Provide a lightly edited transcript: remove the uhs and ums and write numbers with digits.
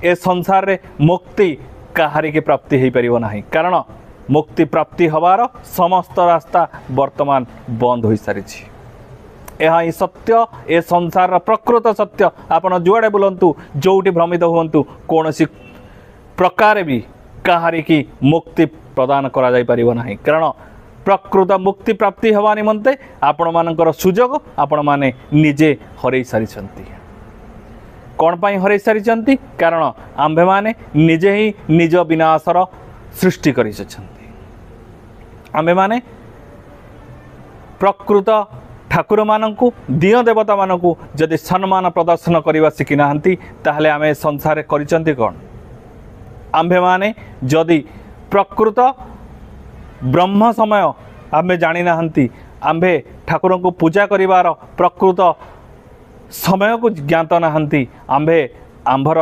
ए संसार रे मुक्ति कहारी की प्राप्ति हो पार ना कारण मुक्ति प्राप्ति हबार समस्त रास्ता वर्तमान बंद हो सारी यह ही सत्य ए संसार प्रकृत सत्य आपण जुआड़े बुलंतु जोटी भ्रमित हुंतु कौन प्रकार भी कहारी की मुक्ति प्रदान करा जाई परिबो नाही कारण प्रकृत मुक्ति प्राप्ति हवा निमंते आपण मानकर सुजोग आपण माने निजे हरई सारी कौन पाई हरई सारी कारण आंभे माने निजे ही निज विनाशर सृष्टि करि आंभे माने प्रकृत ठाकुर मानकु दिय देवता मानकु जदि सम्मान प्रदर्शन करवा शिखि नाहंती ताहले आमे संसार करिसंती कौन आंभे माने जदि प्रकृत ब्रह्म समय आमे जानी नाहंती आंभे ठाकुर को पूजा करिवार प्रकृत समय को ज्ञात नाहंती आंभे आंभर